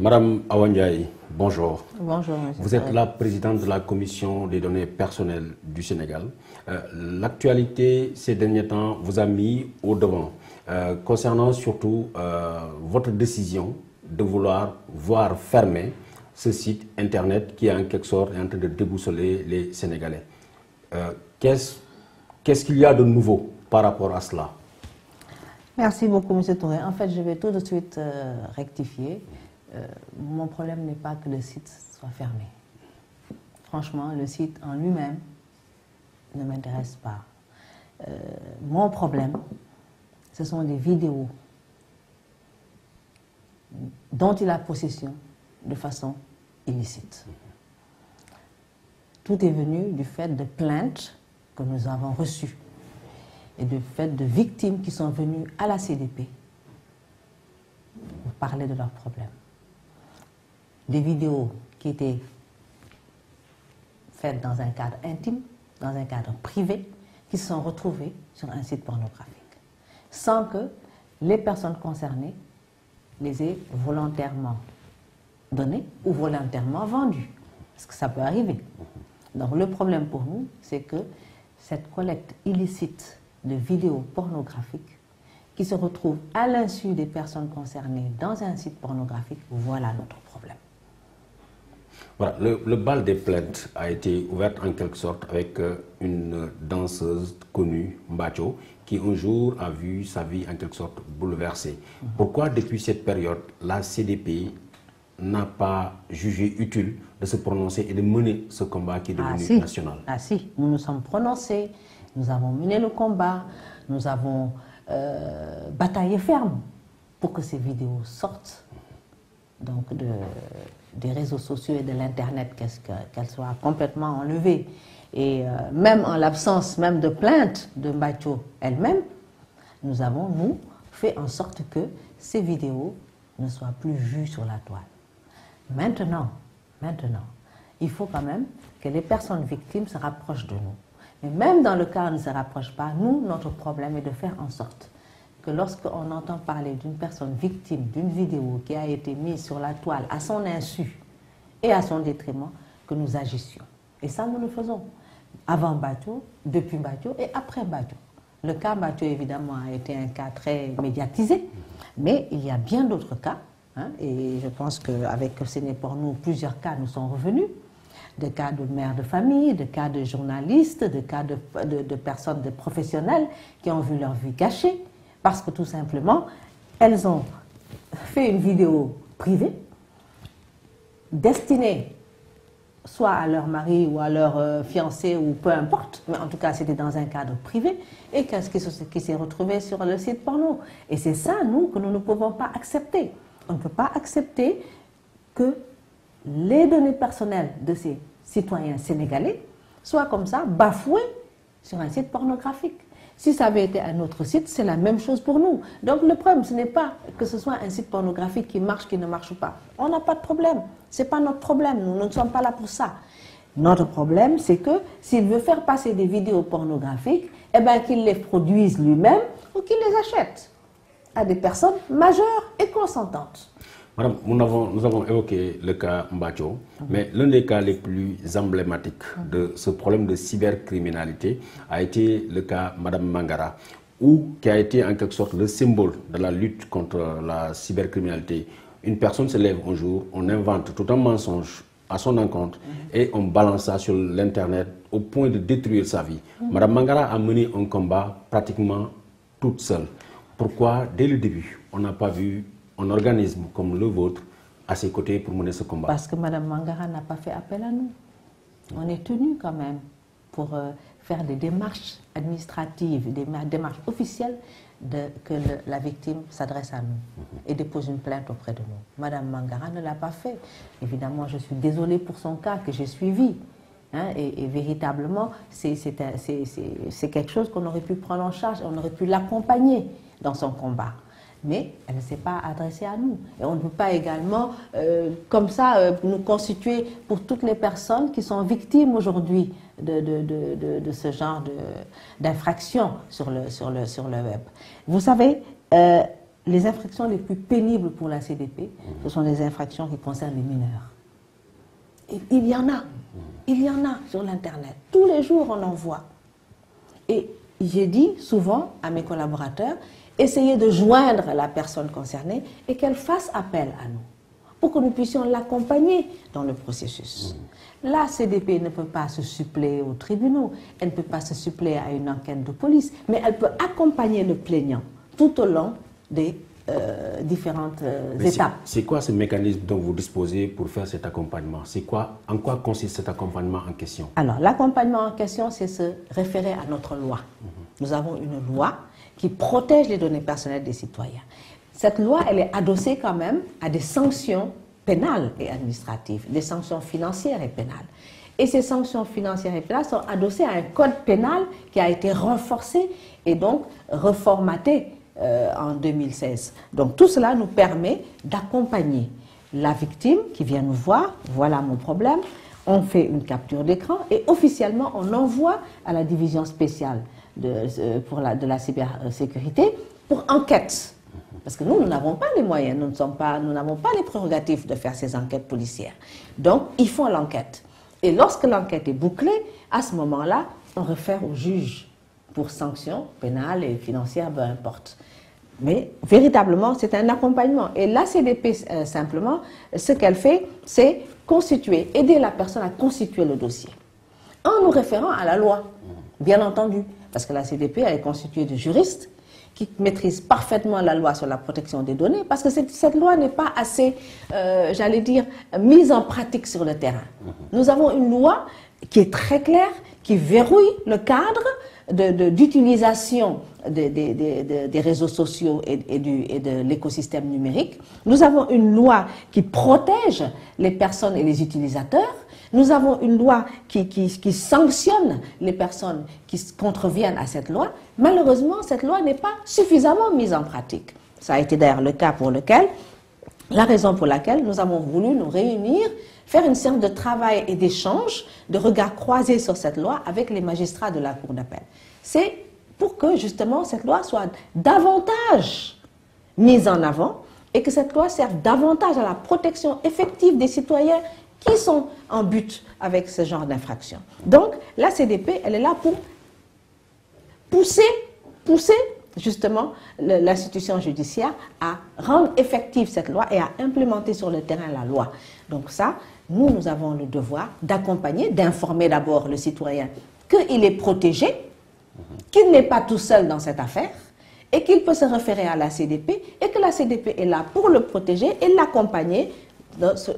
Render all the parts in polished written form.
Madame Awa Ndiaye, bonjour. Bonjour, monsieur. Vous êtes la présidente de la Commission des données personnelles du Sénégal. L'actualité ces derniers temps vous a mis au devant, concernant surtout votre décision de vouloir voir fermer ce site internet qui en quelque sorte est en train de déboussoler les Sénégalais. Qu'est-ce qu'il y a de nouveau par rapport à cela? Merci beaucoup, monsieur Touré. En fait, je vais tout de suite rectifier. Mon problème n'est pas que le site soit fermé. Franchement, le site en lui-même ne m'intéresse pas. Mon problème, ce sont des vidéos dont il a possession de façon illicite. Tout est venu du fait de plaintes que nous avons reçues et du fait de victimes qui sont venues à la CDP pour parler de leurs problèmes. Des vidéos qui étaient faites dans un cadre intime, dans un cadre privé, qui se sont retrouvées sur un site pornographique, sans que les personnes concernées les aient volontairement données ou volontairement vendues, parce que ça peut arriver. Donc le problème pour nous, c'est que cette collecte illicite de vidéos pornographiques qui se retrouvent à l'insu des personnes concernées dans un site pornographique, voilà notre problème. Voilà, le bal des plaintes a été ouvert en quelque sorte avec une danseuse connue, Mbathio, qui un jour a vu sa vie en quelque sorte bouleversée. Pourquoi depuis cette période, la CDP n'a pas jugé utile de se prononcer et de mener ce combat qui est devenu national? Ah si, nous nous sommes prononcés, nous avons mené le combat, nous avons bataillé ferme pour que ces vidéos sortent donc des réseaux sociaux et de l'Internet, qu'elles soient complètement enlevées. Et même en l'absence même de plainte de Mbathio elle-même, nous avons, nous, fait en sorte que ces vidéos ne soient plus vues sur la toile. Maintenant, il faut quand même que les personnes victimes se rapprochent de nous. Mais même dans le cas où elles ne se rapprochent pas, nous, notre problème est de faire en sorte que lorsqu'on entend parler d'une personne victime d'une vidéo qui a été mise sur la toile à son insu et à son détriment, que nous agissions. Et ça, nous le faisons. Avant Mbathio, depuis Mbathio et après Mbathio. Le cas Mbathio, évidemment, a été un cas très médiatisé, mais il y a bien d'autres cas, hein, et je pense qu'avec Ce n'est pour nous, plusieurs cas nous sont revenus. Des cas de mères de famille, des cas de journalistes, des cas de personnes, de professionnels qui ont vu leur vie gâchée parce que tout simplement, elles ont fait une vidéo privée destinée soit à leur mari ou à leur fiancé ou peu importe, mais en tout cas c'était dans un cadre privé et qu'est-ce qui s'est retrouvé sur le site porno. Et c'est ça, nous, que nous ne pouvons pas accepter. On ne peut pas accepter que les données personnelles de ces citoyens sénégalais soient comme ça bafouées sur un site pornographique. Si ça avait été un autre site, c'est la même chose pour nous. Donc le problème, ce n'est pas que ce soit un site pornographique qui marche, qui ne marche pas. On n'a pas de problème. Ce n'est pas notre problème. Nous ne sommes pas là pour ça. Notre problème, c'est que s'il veut faire passer des vidéos pornographiques, eh bien qu'il les produise lui-même ou qu'il les achète à des personnes majeures et consentantes. Madame, nous avons évoqué le cas Mbathio, mais l'un des cas les plus emblématiques de ce problème de cybercriminalité a été le cas Madame Mangara, qui a été en quelque sorte le symbole de la lutte contre la cybercriminalité. Une personne se lève un jour, on invente tout un mensonge à son encontre et on balance ça sur l'Internet au point de détruire sa vie. Madame Mangara a mené un combat pratiquement toute seule. Pourquoi, dès le début, on n'a pas vu un organisme comme le vôtre à ses côtés pour mener ce combat? Parce que Mme Mangara n'a pas fait appel à nous. On est tenu quand même pour faire des démarches administratives, des démarches officielles que la victime s'adresse à nous et dépose une plainte auprès de nous. Mme Mangara ne l'a pas fait. Évidemment, je suis désolée pour son cas que j'ai suivi. Hein, et véritablement, c'est quelque chose qu'on aurait pu prendre en charge, on aurait pu l'accompagner dans son combat. Mais elle ne s'est pas adressée à nous. Et on ne peut pas également, comme ça, nous constituer pour toutes les personnes qui sont victimes aujourd'hui de ce genre d'infraction sur le web. Vous savez, les infractions les plus pénibles pour la CDP, ce sont les infractions qui concernent les mineurs. Et il y en a sur l'Internet. Tous les jours, on en voit. Et j'ai dit souvent à mes collaborateurs, essayez de joindre la personne concernée et qu'elle fasse appel à nous, pour que nous puissions l'accompagner dans le processus. La CDP ne peut pas se suppléer aux tribunaux, elle ne peut pas se suppléer à une enquête de police, mais elle peut accompagner le plaignant tout au long des différentes étapes. C'est quoi ce mécanisme dont vous disposez pour faire cet accompagnement? En quoi consiste cet accompagnement en question? Alors, l'accompagnement en question, c'est se référer à notre loi. Nous avons une loi qui protège les données personnelles des citoyens. Cette loi, elle est adossée quand même à des sanctions pénales et administratives, des sanctions financières et pénales. Et ces sanctions financières et pénales sont adossées à un code pénal qui a été renforcé et donc reformaté en 2016. Donc tout cela nous permet d'accompagner la victime qui vient nous voir, voilà mon problème, on fait une capture d'écran et officiellement on envoie à la division spéciale de la cybersécurité pour enquête. Parce que nous n'avons pas les moyens, nous n'avons pas les prérogatives de faire ces enquêtes policières. Donc ils font l'enquête. Et lorsque l'enquête est bouclée, à ce moment-là, on réfère au juge pour sanctions pénales et financières, peu importe. Mais véritablement, c'est un accompagnement. Et la CDP, simplement, ce qu'elle fait, c'est aider la personne à constituer le dossier. En nous référant à la loi, bien entendu. Parce que la CDP, elle est constituée de juristes qui maîtrisent parfaitement la loi sur la protection des données, parce que cette loi n'est pas assez, j'allais dire, mise en pratique sur le terrain. Nous avons une loi qui est très claire, qui verrouille le cadre d'utilisation des réseaux sociaux et de l'écosystème numérique. Nous avons une loi qui protège les personnes et les utilisateurs. Nous avons une loi qui sanctionne les personnes qui contreviennent à cette loi. Malheureusement, cette loi n'est pas suffisamment mise en pratique. Ça a été d'ailleurs le cas la raison pour laquelle nous avons voulu nous réunir, faire une séance de travail et d'échange, de regards croisés sur cette loi avec les magistrats de la Cour d'appel. C'est pour que justement cette loi soit davantage mise en avant et que cette loi serve davantage à la protection effective des citoyens qui sont en but avec ce genre d'infraction. Donc la CDP, elle est là pour pousser justement l'institution judiciaire à rendre effective cette loi et à implémenter sur le terrain la loi. Donc ça, nous avons le devoir d'accompagner, d'informer d'abord le citoyen qu'il est protégé, qu'il n'est pas tout seul dans cette affaire et qu'il peut se référer à la CDP et que la CDP est là pour le protéger et l'accompagner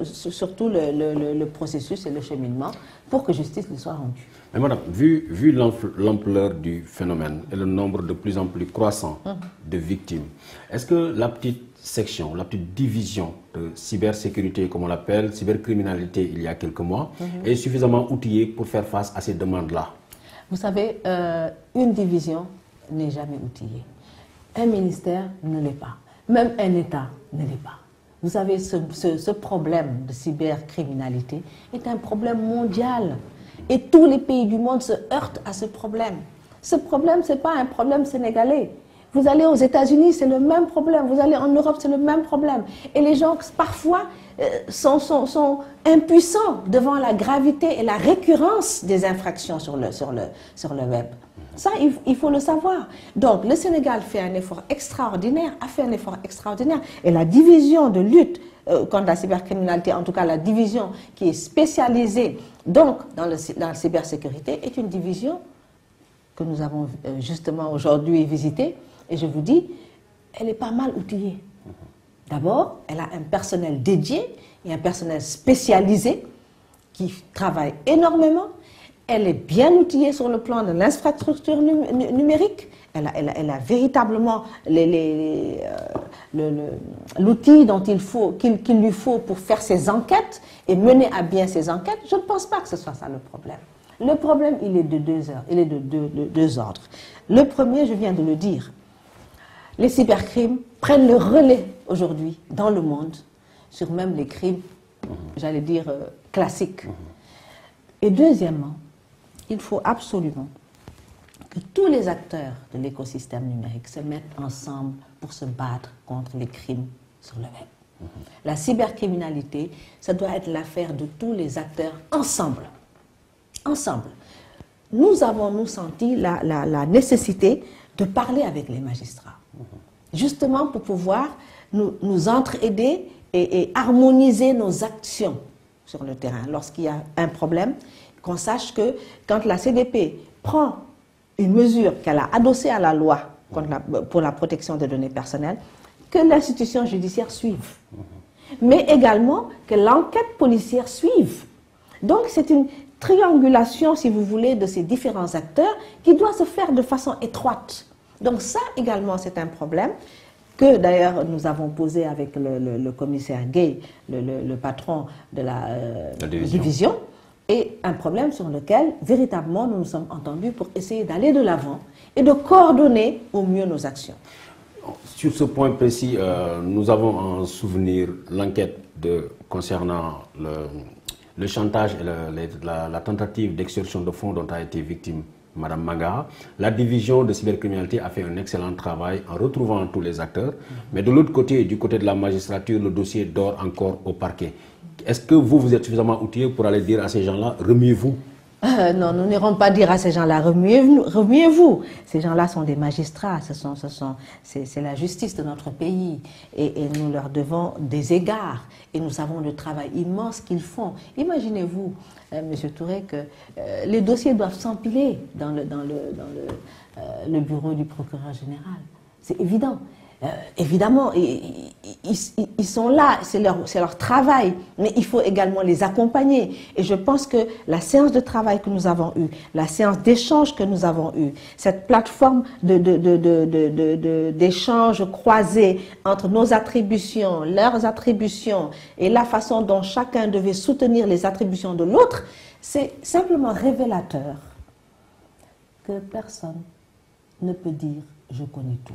surtout le processus et le cheminement pour que justice lui soit rendue. Mais madame, vu l'ampleur du phénomène et le nombre de plus en plus croissant de victimes, est-ce que la petite section, la petite division de cybersécurité, comme on l'appelle, cybercriminalité il y a quelques mois, est suffisamment outillée pour faire face à ces demandes-là? Vous savez, une division n'est jamais outillée. Un ministère ne l'est pas. Même un État ne l'est pas. Vous savez, ce problème de cybercriminalité est un problème mondial. Et tous les pays du monde se heurtent à ce problème. Ce problème, ce n'est pas un problème sénégalais. Vous allez aux États-Unis, c'est le même problème. Vous allez en Europe, c'est le même problème. Et les gens, parfois, sont impuissants devant la gravité et la récurrence des infractions sur le web. Ça, il faut le savoir. Donc, le Sénégal fait un effort extraordinaire, a fait un effort extraordinaire. Et la division de lutte contre la cybercriminalité, en tout cas la division qui est spécialisée donc, dans la cybersécurité, est une division que nous avons justement aujourd'hui visitée. Et je vous dis, elle est pas mal outillée. D'abord, elle a un personnel dédié et un personnel spécialisé qui travaille énormément. Elle est bien outillée sur le plan de l'infrastructure numérique. Elle a véritablement l'outil qu'il lui faut pour faire ses enquêtes et mener à bien ses enquêtes. Je ne pense pas que ce soit ça le problème. Le problème, il est de deux ordres. Le premier, je viens de le dire, les cybercrimes prennent le relais aujourd'hui dans le monde sur même les crimes, j'allais dire, classiques. Et deuxièmement, il faut absolument que tous les acteurs de l'écosystème numérique se mettent ensemble pour se battre contre les crimes sur le web. La cybercriminalité, ça doit être l'affaire de tous les acteurs ensemble. Ensemble. Nous avons, nous, senti la nécessité de parler avec les magistrats, justement pour pouvoir nous entraider et harmoniser nos actions sur le terrain. Lorsqu'il y a un problème, qu'on sache que quand la CDP prend une mesure qu'elle a adossée à la loi pour la protection des données personnelles, que l'institution judiciaire suive, mais également que l'enquête policière suive. Donc c'est une triangulation, si vous voulez, de ces différents acteurs qui doit se faire de façon étroite. Donc ça également, c'est un problème que d'ailleurs nous avons posé avec le commissaire Gay, le patron de la division, et un problème sur lequel véritablement nous nous sommes entendus pour essayer d'aller de l'avant et de coordonner au mieux nos actions. Sur ce point précis, nous avons en souvenir l'enquête concernant le chantage et la tentative d'extorsion de fonds dont a été victime Madame Mangara. La division de cybercriminalité a fait un excellent travail en retrouvant tous les acteurs. Mais de l'autre côté, du côté de la magistrature, le dossier dort encore au parquet. Est-ce que vous êtes suffisamment outillé pour aller dire à ces gens-là, remuez-vous? Non, nous n'irons pas dire à ces gens-là, remuez-vous. Ces gens-là sont des magistrats, c'est la justice de notre pays. Et nous leur devons des égards. Et nous savons le travail immense qu'ils font. Imaginez-vous, Monsieur Touré, que les dossiers doivent s'empiler dans le bureau du procureur général. C'est évident. Évidemment, ils sont là, c'est leur travail, mais il faut également les accompagner. Et je pense que la séance de travail que nous avons eue, la séance d'échange que nous avons eue, cette plateforme d'échange croisé entre nos attributions, leurs attributions et la façon dont chacun devait soutenir les attributions de l'autre, c'est simplement révélateur que personne ne peut dire « je connais tout ».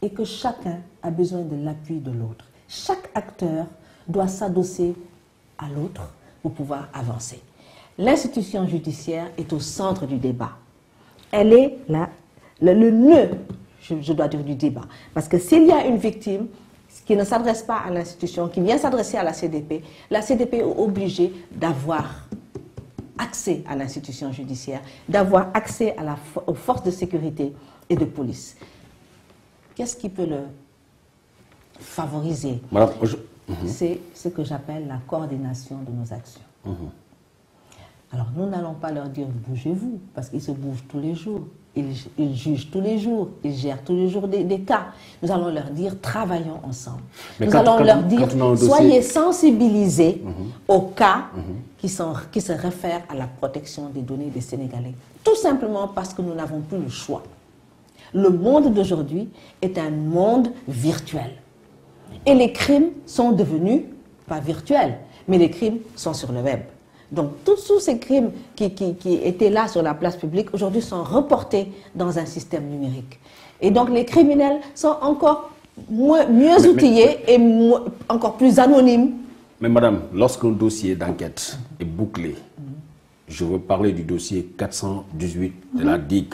Et que chacun a besoin de l'appui de l'autre. Chaque acteur doit s'adosser à l'autre pour pouvoir avancer. L'institution judiciaire est au centre du débat. Elle est le nœud, je dois dire, du débat. Parce que s'il y a une victime qui ne s'adresse pas à l'institution, qui vient s'adresser à la CDP est obligée d'avoir accès à l'institution judiciaire, d'avoir accès aux forces de sécurité et de police. Qu'est-ce qui peut le favoriser? C'est ce que j'appelle la coordination de nos actions. Alors, nous n'allons pas leur dire « bougez-vous », parce qu'ils se bougent tous les jours, ils jugent tous les jours, ils gèrent tous les jours des cas. Nous allons leur dire « travaillons ensemble ». Nous allons leur dire « soyez sensibilisés aux cas qui se réfèrent à la protection des données des Sénégalais ». Tout simplement parce que nous n'avons plus le choix. Le monde d'aujourd'hui est un monde virtuel. Et les crimes sont devenus, pas virtuels, mais les crimes sont sur le web. Donc tous ces crimes qui étaient là sur la place publique, aujourd'hui sont reportés dans un système numérique. Et donc les criminels sont encore mieux outillés et encore plus anonymes. Mais madame, lorsqu'un dossier d'enquête est bouclé, je veux parler du dossier 418 de la DIC,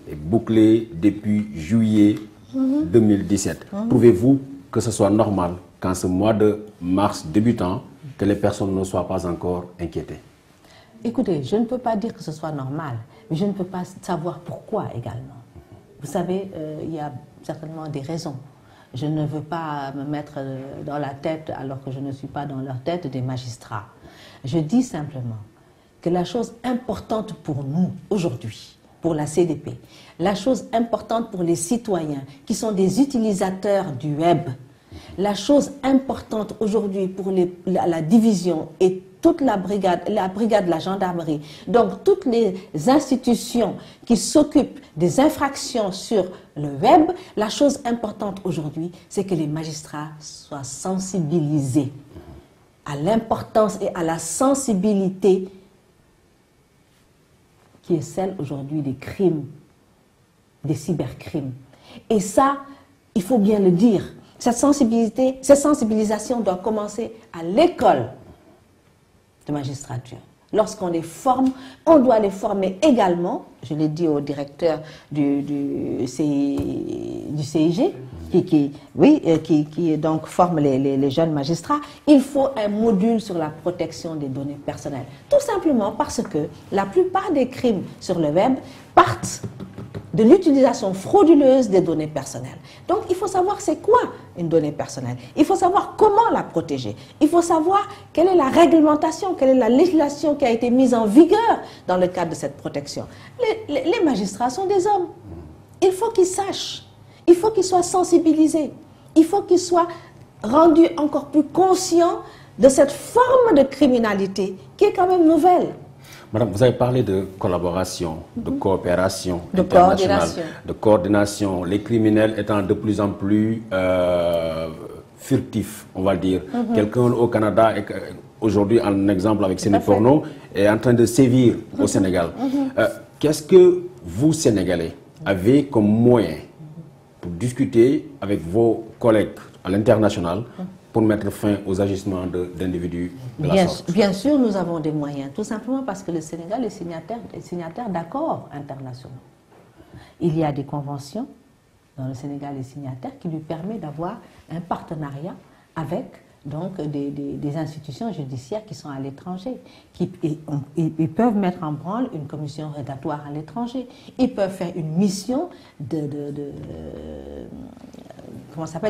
est bouclé depuis juillet 2017. Trouvez-vous que ce soit normal, qu'en ce mois de mars débutant, que les personnes ne soient pas encore inquiétées? Écoutez, je ne peux pas dire que ce soit normal, mais je ne peux pas savoir pourquoi également. Vous savez, il y a certainement des raisons. Je ne veux pas me mettre dans la tête, alors que je ne suis pas dans leur tête, des magistrats. Je dis simplement que la chose importante pour nous, aujourd'hui, pour la CDP, la chose importante pour les citoyens qui sont des utilisateurs du web, la chose importante aujourd'hui pour la division et toute la brigade de la gendarmerie, donc toutes les institutions qui s'occupent des infractions sur le web, la chose importante aujourd'hui, c'est que les magistrats soient sensibilisés à l'importance et à la sensibilité qui est celle aujourd'hui des crimes, des cybercrimes. Et ça, il faut bien le dire, cette sensibilisation doit commencer à l'école de magistrature. lorsqu'on les forme, on doit les former également, je l'ai dit au directeur du CIG, qui donc forme les jeunes magistrats, il faut un module sur la protection des données personnelles. Tout simplement parce que la plupart des crimes sur le web partent de l'utilisation frauduleuse des données personnelles. Donc, il faut savoir c'est quoi une donnée personnelle. Il faut savoir comment la protéger. Il faut savoir quelle est la réglementation, quelle est la législation qui a été mise en vigueur dans le cadre de cette protection. Les magistrats sont des hommes. Il faut qu'ils sachent. Il faut qu'ils soient sensibilisés. Il faut qu'ils soient rendus encore plus conscients de cette forme de criminalité qui est quand même nouvelle. Madame, vous avez parlé de collaboration, de coopération de internationale, de coordination, les criminels étant de plus en plus furtifs, on va dire. Quelqu'un au Canada, aujourd'hui, un exemple avec Sénéporno, est en train de sévir au Sénégal. Qu'est-ce que vous, Sénégalais, avez comme moyen pour discuter avec vos collègues à l'international pour mettre fin aux agissements d'individus de la sorte? Bien sûr, nous avons des moyens, tout simplement parce que le Sénégal est signataire d'accords internationaux. Il y a des conventions dont le Sénégal est signataire qui lui permet d'avoir un partenariat avec donc, des institutions judiciaires qui sont à l'étranger. Ils peuvent mettre en branle une commission rogatoire à l'étranger. Ils peuvent faire une mission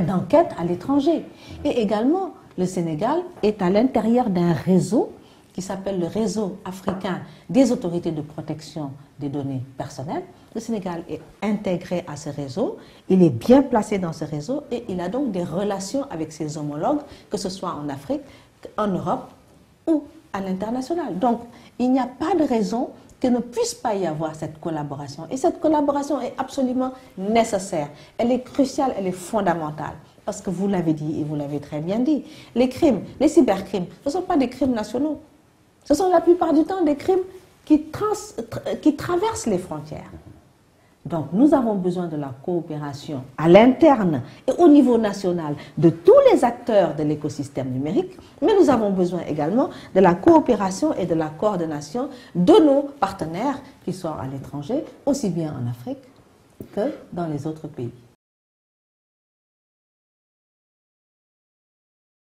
d'enquête à l'étranger. Et également, le Sénégal est à l'intérieur d'un réseau qui s'appelle le réseau africain des autorités de protection des données personnelles. Le Sénégal est intégré à ce réseau, il est bien placé dans ce réseau et il a donc des relations avec ses homologues, que ce soit en Afrique, en Europe ou à l'international. Donc, il n'y a pas de raison qu'il ne puisse pas y avoir cette collaboration. Et cette collaboration est absolument nécessaire. Elle est cruciale, elle est fondamentale. Parce que vous l'avez dit et vous l'avez très bien dit, les crimes, les cybercrimes, ce ne sont pas des crimes nationaux. Ce sont la plupart du temps des crimes qui traversent les frontières. Donc, nous avons besoin de la coopération à l'interne et au niveau national de tous les acteurs de l'écosystème numérique, mais nous avons besoin également de la coopération et de la coordination de nos partenaires qui sont à l'étranger, aussi bien en Afrique que dans les autres pays.